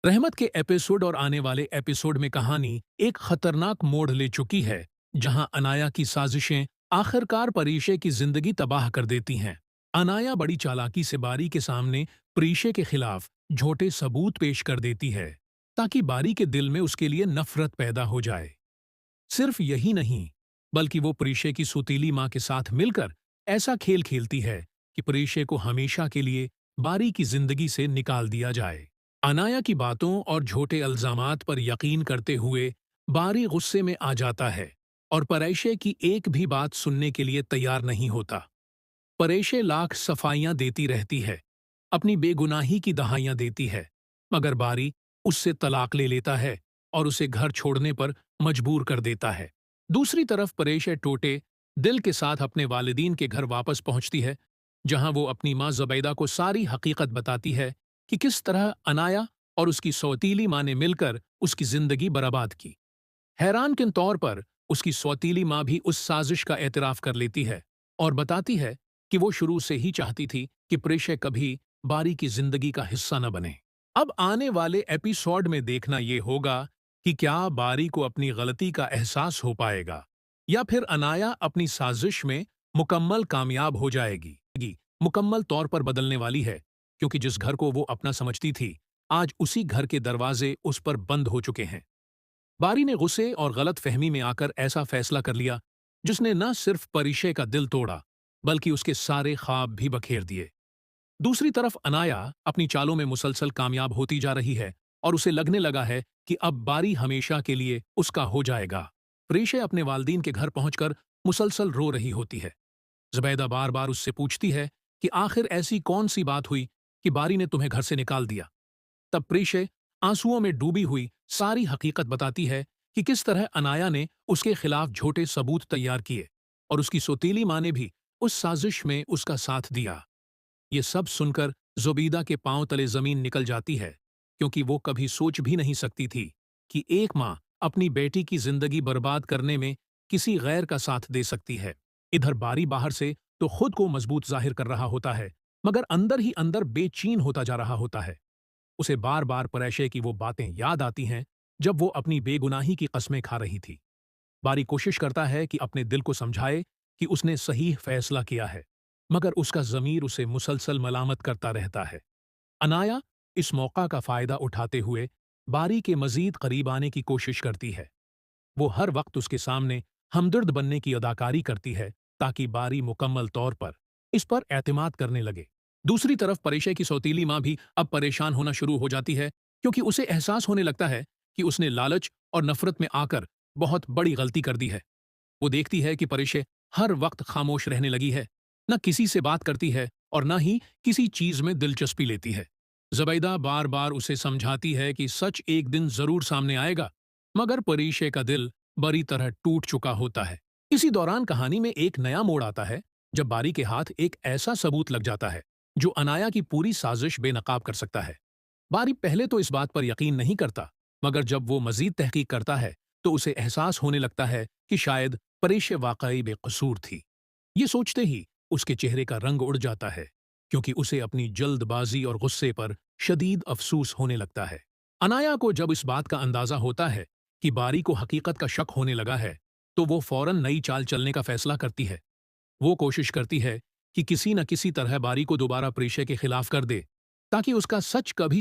रहमत के एपिसोड और आने वाले एपिसोड में कहानी एक खतरनाक मोड़ ले चुकी है, जहां अनाया की साजिशें आखिरकार परीशे की जिंदगी तबाह कर देती हैं। अनाया बड़ी चालाकी से बारी के सामने परीशे के खिलाफ झूठे सबूत पेश कर देती है, ताकि बारी के दिल में उसके लिए नफरत पैदा हो जाए। सिर्फ यही नहीं, बल्कि वो परीशे की सुतीली माँ के साथ मिलकर ऐसा खेल खेलती है कि परीशे को हमेशा के लिए बारी की जिंदगी से निकाल दिया जाए। अनाया की बातों और झूठे इल्जामात पर यकीन करते हुए बारी गुस्से में आ जाता है और परेशे की एक भी बात सुनने के लिए तैयार नहीं होता। परेशे लाख सफाइयां देती रहती है, अपनी बेगुनाही की दहाइयां देती है, मगर बारी उससे तलाक ले लेता है और उसे घर छोड़ने पर मजबूर कर देता है। दूसरी तरफ परेशे टोटे दिल के साथ अपने वालिदीन के घर वापस पहुंचती है, जहां वो अपनी माँ ज़ुबैदा को सारी हकीकत बताती है कि किस तरह अनाया और उसकी सौतीली माँ ने मिलकर उसकी जिंदगी बर्बाद की। हैरानकिन तौर पर उसकी सौतीली माँ भी उस साजिश का एतराफ कर लेती है और बताती है कि वो शुरू से ही चाहती थी कि प्रेषय कभी बारी की जिंदगी का हिस्सा न बने। अब आने वाले एपिसोड में देखना ये होगा कि क्या बारी को अपनी गलती का एहसास हो पाएगा, या फिर अनाया अपनी साजिश में मुकम्मल कामयाब हो जाएगी। मुकम्मल तौर पर बदलने वाली है, क्योंकि जिस घर को वो अपना समझती थी, आज उसी घर के दरवाजे उस पर बंद हो चुके हैं। बारी ने गुस्से और गलत फहमी में आकर ऐसा फैसला कर लिया, जिसने न सिर्फ परिशय का दिल तोड़ा, बल्कि उसके सारे ख्वाब भी बखेर दिए। दूसरी तरफ अनाया अपनी चालों में मुसलसल कामयाब होती जा रही है और उसे लगने लगा है कि अब बारी हमेशा के लिए उसका हो जाएगा। परिशय अपने वालदीन के घर पहुंचकर मुसलसल रो रही होती है। जुबैदा बार बार उससे पूछती है कि आखिर ऐसी कौन सी बात हुई कि बारी ने तुम्हें घर से निकाल दिया। तब प्रीशे आंसुओं में डूबी हुई सारी हकीकत बताती है कि किस तरह अनाया ने उसके खिलाफ झूठे सबूत तैयार किए और उसकी सौतीली माँ ने भी उस साजिश में उसका साथ दिया। ये सब सुनकर जुबैदा के पांव तले जमीन निकल जाती है, क्योंकि वो कभी सोच भी नहीं सकती थी कि एक माँ अपनी बेटी की जिंदगी बर्बाद करने में किसी गैर का साथ दे सकती है। इधर बारी बाहर से तो खुद को मजबूत जाहिर कर रहा होता है, मगर अंदर ही अंदर बेचैन होता जा रहा होता है। उसे बार बार परेशे की वो बातें याद आती हैं, जब वो अपनी बेगुनाही की कस्में खा रही थी। बारी कोशिश करता है कि अपने दिल को समझाए कि उसने सही फैसला किया है, मगर उसका ज़मीर उसे मुसलसल मलामत करता रहता है। अनाया इस मौका का फायदा उठाते हुए बारी के मजीद करीब आने की कोशिश करती है। वो हर वक्त उसके सामने हमदर्द बनने की अदाकारी करती है, ताकि बारी मुकम्मल तौर पर इस पर एतमाद करने लगे। दूसरी तरफ परेशे की सौतीली माँ भी अब परेशान होना शुरू हो जाती है, क्योंकि उसे एहसास होने लगता है कि उसने लालच और नफरत में आकर बहुत बड़ी गलती कर दी है। वो देखती है कि परेशे हर वक्त खामोश रहने लगी है, न किसी से बात करती है और न ही किसी चीज में दिलचस्पी लेती है। जुबैदा बार बार उसे समझाती है कि सच एक दिन जरूर सामने आएगा, मगर परेशे का दिल बड़ी तरह टूट चुका होता है। इसी दौरान कहानी में एक नया मोड़ आता है, जब बारी के हाथ एक ऐसा सबूत लग जाता है जो अनाया की पूरी साजिश बेनकाब कर सकता है। बारी पहले तो इस बात पर यकीन नहीं करता, मगर जब वो मजीद तहकीक करता है तो उसे एहसास होने लगता है कि शायद परेशे वाकई बेकसूर थी। ये सोचते ही उसके चेहरे का रंग उड़ जाता है, क्योंकि उसे अपनी जल्दबाजी और गुस्से पर शदीद अफसूस होने लगता है। अनाया को जब इस बात का अंदाजा होता है कि बारी को हकीकत का शक होने लगा है, तो वो फौरन नई चाल चलने का फैसला करती है। वो कोशिश करती है कि किसी न किसी तरह बारी को दोबारा परीशे के खिलाफ कर दे, ताकि उसका सच कभी